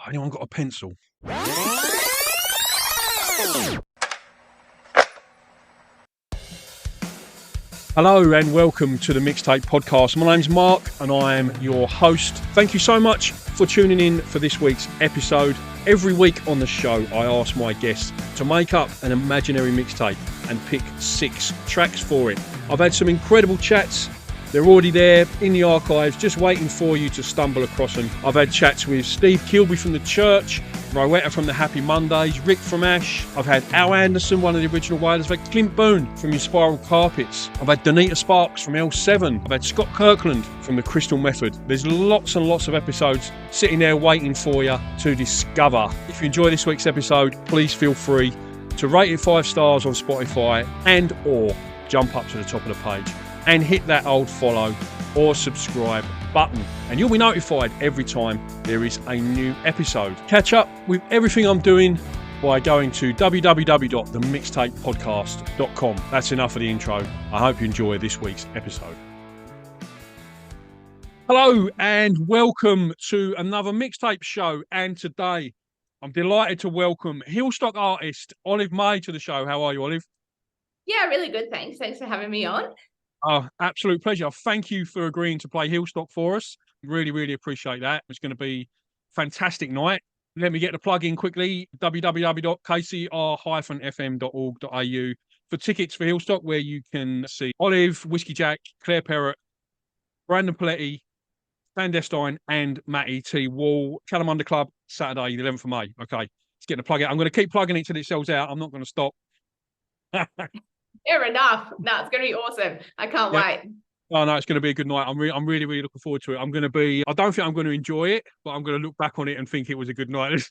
Anyone got a pencil? Hello and welcome to the Mixtape podcast. My name's Mark and I am your host. Thank you so much for tuning in for this week's episode. Every week on the show, I ask my guests to make up an imaginary mixtape and pick 6 tracks for it. I've had some incredible chats. They're already there in the archives, just waiting for you to stumble across them. I've had chats with Steve Kilby from The Church, Rowetta from The Happy Mondays, Rick from Ash. I've had Al Anderson, one of the original Wailers. I've had Clint Boone from Your Spiral Carpets. I've had Donita Sparks from L7. I've had Scott Kirkland from The Crystal Method. There's lots and lots of episodes sitting there waiting for you to discover. If you enjoy this week's episode, please feel free to rate it 5 stars on Spotify and or jump up to the top of the page and hit that old follow or subscribe button, and you'll be notified every time there is a new episode. Catch up with everything I'm doing by going to www.themixtapepodcast.com. That's enough of the intro. I hope you enjoy this week's episode. Hello and welcome to another mixtape show, and today I'm delighted to welcome Hillstock artist Olive Mae to the show. How are you, Olive? Yeah, really good, thanks. Thanks for having me on. Oh, absolute pleasure. Thank you for agreeing to play Hillstock for us. Really, really appreciate that. It's going to be a fantastic night. Let me get the plug in quickly. www.kcr-fm.org.au for tickets for Hillstock, where you can see Olive, Whiskey Jack, Claire Perrott, Brandon Paletti, Clandestine, and Matty T. Wall. Calamunda Club, Saturday, the 11th of May. Okay, let's get the plug in. I'm going to keep plugging it till it sells out. I'm not going to stop. Fair enough. No, it's going to be awesome. I can't wait. Oh, no, it's going to be a good night. I'm really, really looking forward to it. I don't think I'm going to enjoy it, but I'm going to look back on it and think it was a good night. Let's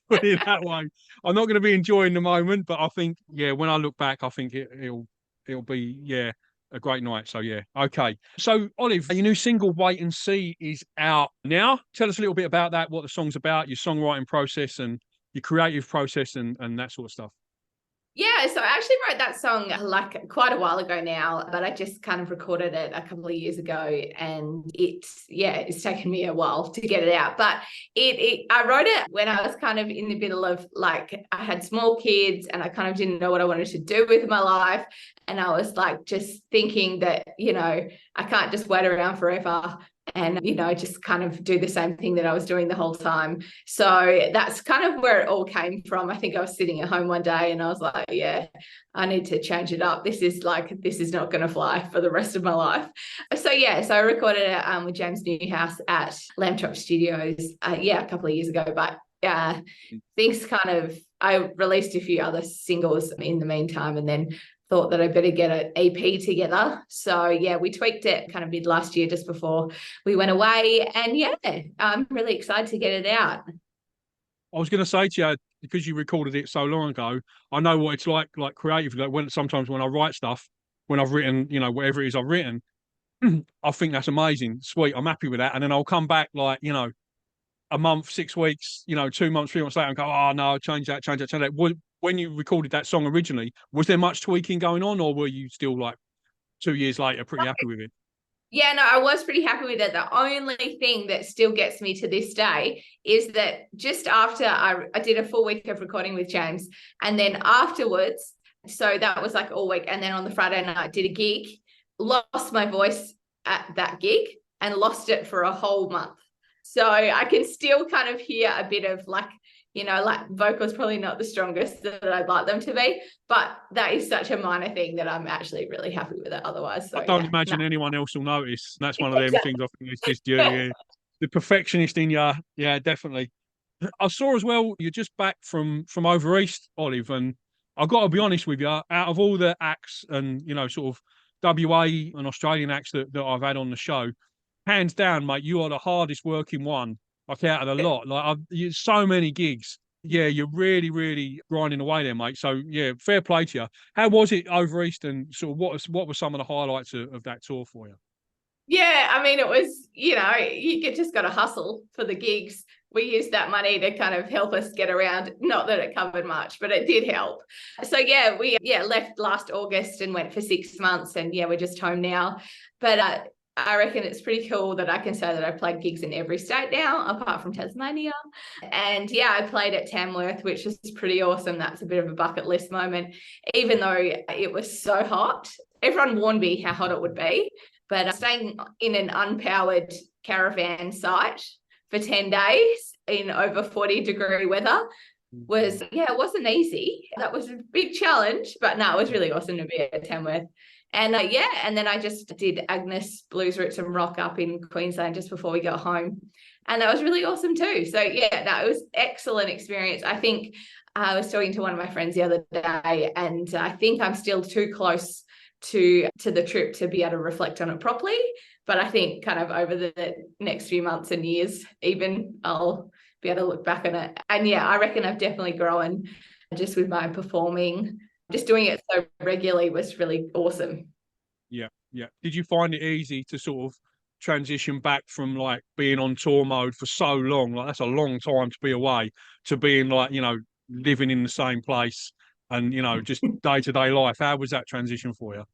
put it that way. I'm not going to be enjoying the moment, but I think, when I look back, I think it'll be, a great night. So, okay. So, Olive, your new single, Wait and See, is out now. Tell us a little bit about that, what the song's about, your songwriting process and your creative process and that sort of stuff. Yeah, so I actually wrote that song like quite a while ago now, but I just kind of recorded it a couple of years ago, and it's taken me a while to get it out. But I wrote it when I was kind of in the middle of, like, I had small kids and I kind of didn't know what I wanted to do with my life. And I was like just thinking that, I can't just wait around forever and, just kind of do the same thing that I was doing the whole time. So that's kind of where it all came from. I think I was sitting at home one day and I was like, I need to change it up. This is not going to fly for the rest of my life. So I recorded it with James Newhouse at Lamb Chop Studios, a couple of years ago. But things I released a few other singles in the meantime, and then thought that I better get an EP together. So we tweaked it kind of mid last year, just before we went away. And I'm really excited to get it out. I was going to say to you, because you recorded it so long ago, I know what it's like creatively. Like sometimes when I write stuff, when I've written, whatever it is I've written, I think that's amazing, sweet, I'm happy with that. And then I'll come back a month, 6 weeks, 2 months, 3 months later and go, oh no, change that. When you recorded that song originally, was there much tweaking going on, or were you still 2 years later pretty happy with it? Yeah, no, I was pretty happy with it. The only thing that still gets me to this day is that just after I did a full week of recording with James, and then afterwards, so that was like all week, and then on the Friday night did a gig, lost my voice at that gig and lost it for a whole month. So I can still kind of hear a bit of vocals probably not the strongest that I'd like them to be, but that is such a minor thing that I'm actually really happy with it otherwise. So, I don't imagine anyone else will notice. That's one of them things I think it's just the perfectionist in you. Yeah, definitely. I saw as well, you're just back from over East, Olive, and I've got to be honest with you, out of all the acts and, sort of WA and Australian acts that I've had on the show, hands down, mate, you are the hardest working one, out of the lot. So many gigs. Yeah, you're really, really grinding away there, mate. So, fair play to you. How was it over East, and sort of what were some of the highlights of that tour for you? Yeah, I mean, it was, you just got to hustle for the gigs. We used that money to kind of help us get around. Not that it covered much, but it did help. So, we left last August and went for 6 months, and we're just home now. But I reckon it's pretty cool that I can say that I played gigs in every state now, apart from Tasmania. And yeah, I played at Tamworth, which was pretty awesome. That's a bit of a bucket list moment, even though it was so hot. Everyone warned me how hot it would be, but staying in an unpowered caravan site for 10 days in over 40-degree weather was, yeah, it wasn't easy. That was a big challenge, but no, it was really awesome to be at Tamworth. And yeah, and then I just did Agnes Blues Roots and Rock up in Queensland just before we got home. And that was really awesome too. So yeah, no, it was excellent experience. I think I was talking to one of my friends the other day, and I think I'm still too close to the trip to be able to reflect on it properly. But I think kind of over the next few months and years, even I'll be able to look back on it. And yeah, I reckon I've definitely grown just with my performing. Just doing it so regularly was really awesome. Yeah, yeah. Did you find it easy to sort of transition back from like being on tour mode for so long? Like that's a long time to be away, to being like, living in the same place and, just day-to-day life. How was that transition for you?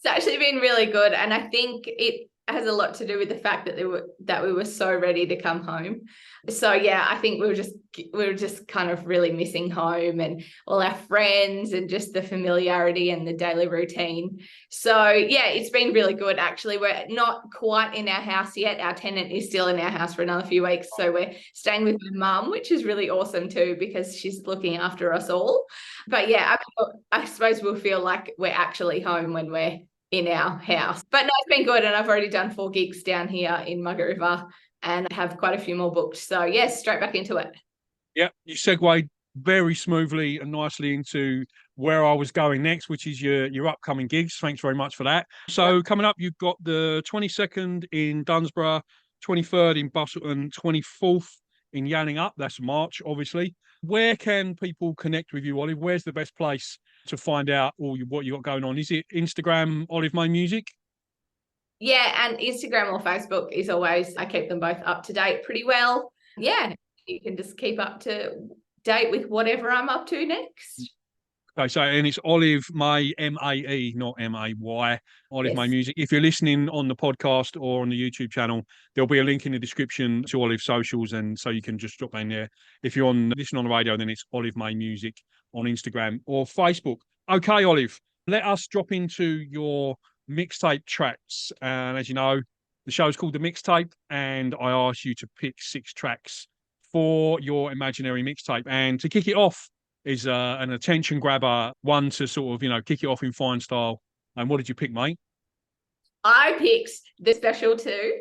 It's actually been really good. And I think it has a lot to do with the fact that we were so ready to come home. So yeah, I think we were just kind of really missing home and all our friends and just the familiarity and the daily routine. So yeah, it's been really good actually. We're not quite in our house yet. Our tenant is still in our house for another few weeks. So we're staying with my mum, which is really awesome too, because she's looking after us all. But yeah, I suppose we'll feel like we're actually home when we're in our house. But no, it's been good, and I've already done 4 gigs down here in Mugger River and I have quite a few more booked. So yes, straight back into it. Yeah, you segued very smoothly and nicely into where I was going next, which is your upcoming gigs. Thanks very much for that. So coming up, you've got the 22nd in Dunsborough, 23rd in Busselton, 24th in Yanning Up. That's March, obviously. Where can people connect with you, Olive? Where's the best place to find out what you got going on? Is it Instagram, Olive Mae Music? Yeah, and Instagram or Facebook is always, I keep them both up to date pretty well. Yeah, you can just keep up to date with whatever I'm up to next. Okay, so and it's Olive Mae, M-A-E, not M-A-Y, Olive Mae Yes. Music. If you're listening on the podcast or on the YouTube channel, there'll be a link in the description to Olive socials, and so you can just drop in there. If you're listening on the radio, then it's Olive Mae Music on Instagram or Facebook. Okay, Olive, let us drop into your mixtape tracks. And as you know, the show's called The Mixtape, and I asked you to pick 6 tracks for your imaginary mixtape. And to kick it off is an attention grabber, one to sort of, kick it off in fine style. And what did you pick, mate? I picked The Special 2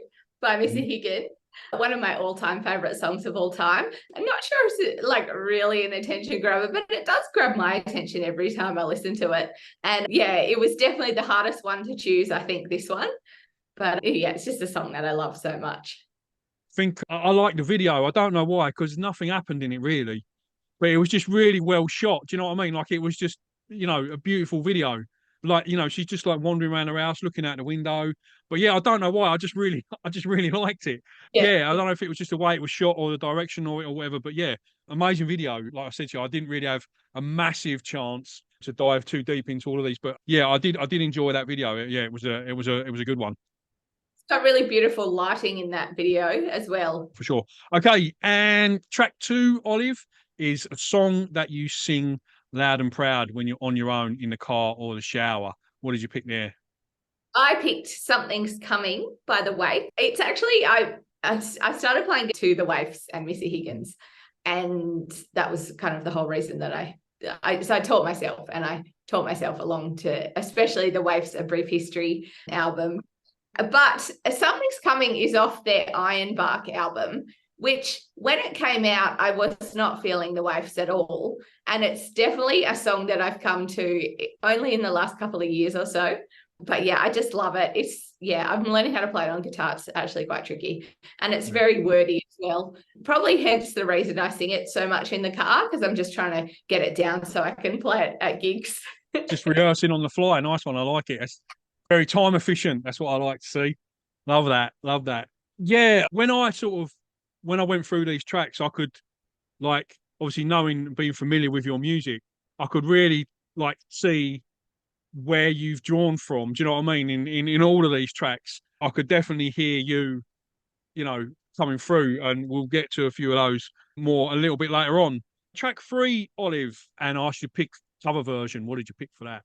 by Missy Higgins, one of my all-time favorite songs of all time. I'm not sure if it's like really an attention grabber, but it does grab my attention every time I listen to it. And yeah, it was definitely the hardest one to choose, I think, this one. But yeah, it's just a song that I love so much. I like the video. I don't know why, because nothing happened in it really, but it was just really well shot. Do you know what I mean? Like it was just, a beautiful video. Like, she's just like wandering around her house, looking out the window. But yeah, I don't know why. I just really liked it. Yeah, I don't know if it was just the way it was shot or the direction or whatever. But yeah, amazing video. Like I said to you, I didn't really have a massive chance to dive too deep into all of these. But yeah, I did enjoy that video. Yeah, it was a good one. Got really beautiful lighting in that video as well. For sure. Okay, and track 2, Olive, is a song that you sing loud and proud when you're on your own in the car or the shower. What did you pick there? I picked Something's Coming by The Waifs. It's actually, I started playing to The Waifs and Missy Higgins, and that was kind of the whole reason that I taught myself along to, especially The Waifs, A Brief History album. But Something's Coming is off their Ironbark album, which when it came out, I was not feeling the Waifs at all. And it's definitely a song that I've come to only in the last couple of years or so. But yeah, I just love it. I'm learning how to play it on guitar. It's actually quite tricky. And it's very wordy as well. Probably hence the reason I sing it so much in the car, because I'm just trying to get it down so I can play it at gigs. Just rehearsing on the fly. Nice one. I like it. It's very time efficient. That's what I like to see. Love that. Love that. Yeah, when I went through these tracks, I could, like, obviously knowing, being familiar with your music, I could really like see where you've drawn from. Do you know what I mean? In all of these tracks, I could definitely hear you, you know, coming through, and we'll get to a few of those more a little bit later on. Track 3, Olive, and I should pick cover version. What did you pick for that?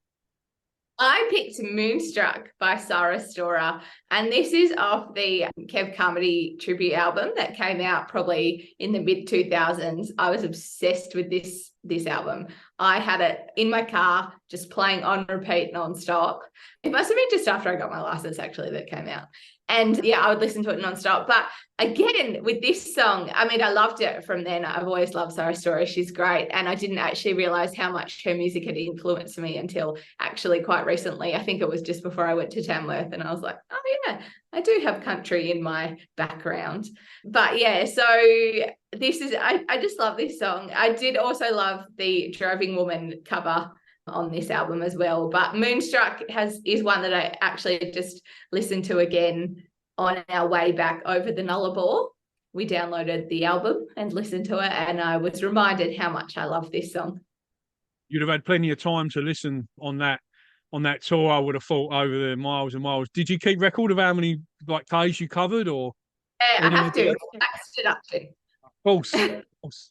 I picked Moonstruck by Sarah Storer, and this is off the Kev Carmody tribute album that came out probably in the mid 2000s. I was obsessed with this album. I had it in my car, just playing on repeat nonstop. It must have been just after I got my license, actually, that came out. And yeah, I would listen to it nonstop. But again, with this song, I mean, I loved it from then. I've always loved Sarah Story. She's great. And I didn't actually realize how much her music had influenced me until actually quite recently. I think it was just before I went to Tamworth, and I was like, oh yeah, I do have country in my background. But yeah, so this is, I just love this song. I did also love the Driving Woman cover on this album as well, but Moonstruck is one that I actually just listened to again on our way back over the Nullarbor. We downloaded the album and listened to it, and I was reminded how much I love this song. You'd have had plenty of time to listen on that tour, I would have thought, over the miles and miles. Did you keep record of how many like Ks you covered, or yeah, I have to. It's actually. Of course.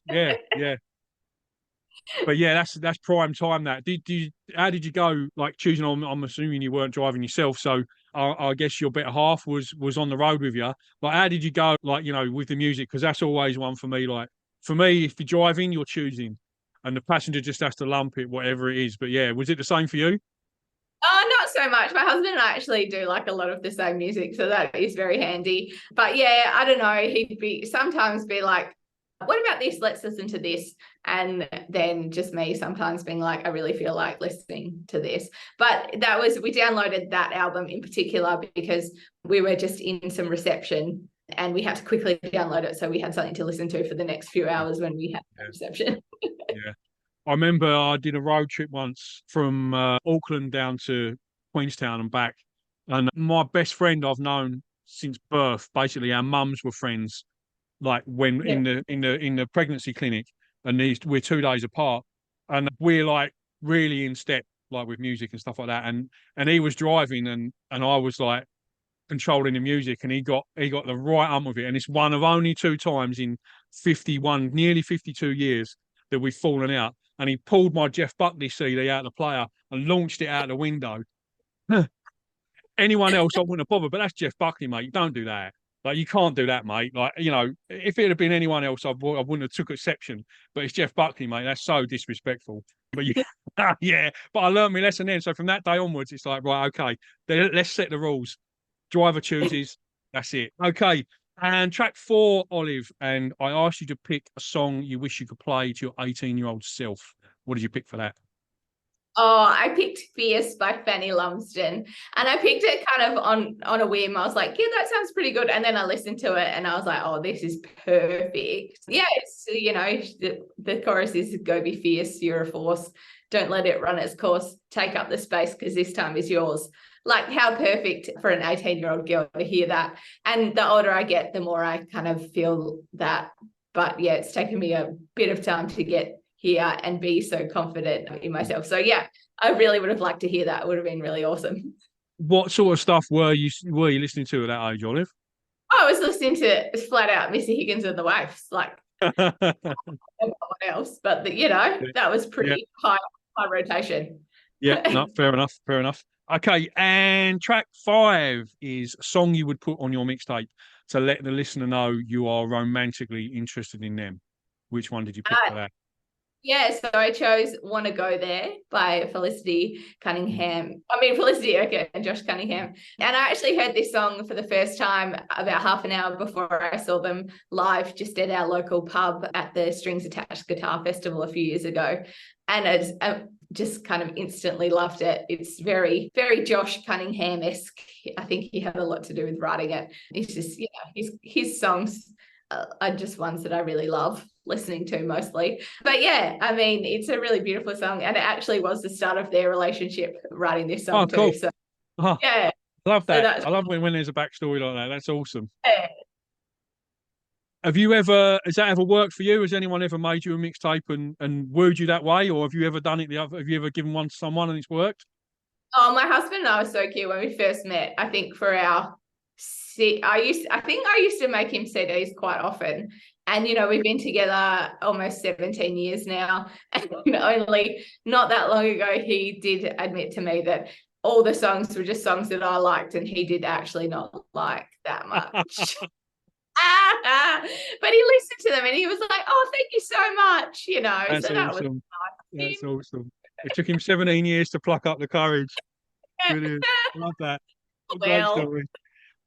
Yeah. But yeah, that's prime time. That how did you go? Like choosing on? I'm assuming you weren't driving yourself, so I guess your better half was on the road with you. But how did you go? Like, you know, with the music, because that's always one for me. Like for me, if you're driving, you're choosing, and the passenger just has to lump it, whatever it is. But yeah, was it the same for you? Oh, not so much. My husband and I actually do like a lot of the same music, so that is very handy. But yeah, I don't know. He'd sometimes be like, what about this? Let's listen to this. And then just me sometimes being like, I really feel like listening to this. But we downloaded that album in particular because we were just in some reception and we had to quickly download it. So we had something to listen to for the next few hours when we had reception. Yeah. I remember I did a road trip once from Auckland down to Queenstown and back. And my best friend I've known since birth, basically our mums were friends, like when in the pregnancy clinic, and we're 2 days apart, and we're like really in step, like with music and stuff like that. And he was driving, and I was like controlling the music, and he got the right arm of it. And it's one of only 2 times in 51, nearly 52 years that we've fallen out. And he pulled my Jeff Buckley CD out of the player and launched it out the window. Anyone else, I wouldn't have bothered, but that's Jeff Buckley, mate. You don't do that. Like, you can't do that, mate. Like, you know, if it had been anyone else, I wouldn't have took exception. But it's Jeff Buckley, mate. That's so disrespectful. But yeah. But I learned my lesson then. So from that day onwards, it's like, right, okay, let's set the rules. Driver chooses. That's it. Okay. And track 4, Olive. And I asked you to pick a song you wish you could play to your 18-year-old self. What did you pick for that? Oh, I picked Fierce by Fanny Lumsden, and I picked it kind of on a whim. I was like, yeah, that sounds pretty good. And then I listened to it and I was like, oh, this is perfect. Yeah, it's, you know, the chorus is go be fierce, you're a force. Don't let it run its course. Take up the space because this time is yours. Like, how perfect for an 18-year-old girl to hear that. And the older I get, the more I kind of feel that. But yeah, it's taken me a bit of time to get here and be so confident in myself. So yeah, I really would have liked to hear that. It would have been really awesome. What sort of stuff were you listening to at that age, Olive? I was listening to flat out Missy Higgins and the Waifs, like everyone else. But you know, that was pretty high rotation. Yeah, no, fair enough. Okay, and track 5 is a song you would put on your mixtape to let the listener know you are romantically interested in them. Which one did you pick for that? Yeah, so I chose "Wanna Go There" by Felicity Cunningham. Felicity Urquhart and Josh Cunningham. And I actually heard this song for the first time about half an hour before I saw them live just at our local pub at the Strings Attached Guitar Festival a few years ago. And I just kind of instantly loved it. It's very, very Josh Cunningham-esque. I think he had a lot to do with writing it. It's just, you know, his songs are just ones that I really love listening to mostly. But yeah, I mean, it's a really beautiful song, and it actually was the start of their relationship, writing this song cool. too. So yeah, I love that. I love when there's a backstory like that. That's awesome. Yeah. Has that ever worked for you? Has anyone ever made you a mixtape and wooed you that way, or have you ever done it have you ever given one to someone and it's worked? Oh, my husband and I were so cute when we first met. I think for our I think I used to make him CDs quite often. And, we've been together almost 17 years now. And only not that long ago, he did admit to me that all the songs were just songs that I liked and he did actually not like that much. But he listened to them and he was like, oh, thank you so much, That's so awesome. that was nice. That's awesome. It took him 17 years to pluck up the courage. Brilliant. Love that. Great story.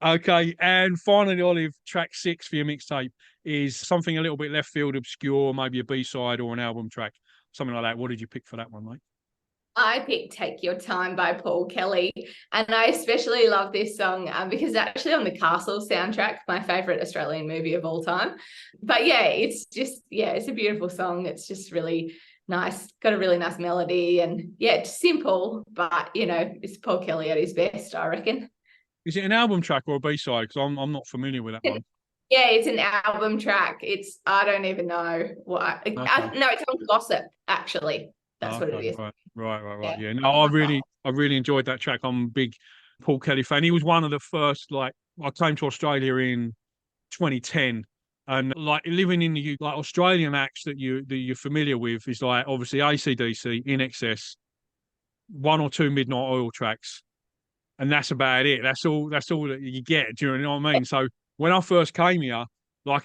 Okay, and finally, Olive, track 6 for your mixtape is something a little bit left field, obscure, maybe a B-side or an album track, something like that. What did you pick for that one, mate? I picked Take Your Time by Paul Kelly. And I especially love this song because it's actually on the Castle soundtrack, my favourite Australian movie of all time. But yeah, it's a beautiful song. It's just really nice, got a really nice melody and it's simple, but it's Paul Kelly at his best, I reckon. Is it an album track or a B-side? Because I'm not familiar with that one. Yeah, it's an album track. I don't even know what. Okay. No, it's on Gossip, actually. That's what it is. Right. Yeah. No, I really enjoyed that track. I'm a big Paul Kelly fan. He was one of the first, I came to Australia in 2010. And living in the Australian acts that you're familiar with is obviously AC/DC, In Excess, 1 or 2 Midnight Oil tracks. And that's about it. That's all that you get. Do you know what I mean? So when I first came here, I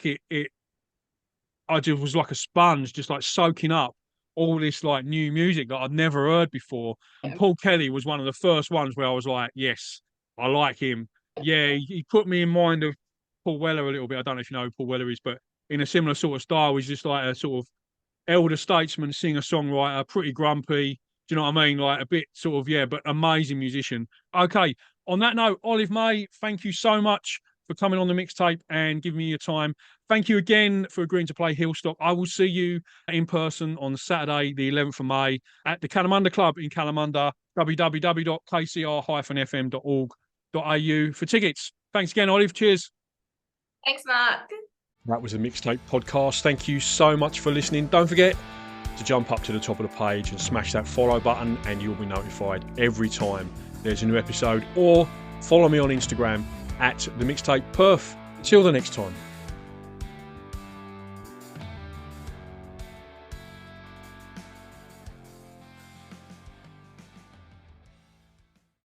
just was like a sponge, just soaking up all this new music that I'd never heard before. And Paul Kelly was one of the first ones where I was like, yes, I like him. Yeah, he put me in mind of Paul Weller a little bit. I don't know if you know who Paul Weller is, but in a similar sort of style, he's just a sort of elder statesman, singer-songwriter, pretty grumpy. Do you know what I mean? A bit but amazing musician. Okay, on that note, Olive Mae, thank you so much for coming on the mixtape and giving me your time. Thank you again for agreeing to play Hillstock. I will see you in person on Saturday, the 11th of May at the Kalamunda Club in Kalamunda, www.kcr-fm.org.au for tickets. Thanks again, Olive. Cheers. Thanks, Mark. That was a Mixtape podcast. Thank you so much for listening. Don't forget to jump up to the top of the page and smash that follow button and you'll be notified every time there's a new episode, or follow me on Instagram at the Mixtape Perf. Till the next time.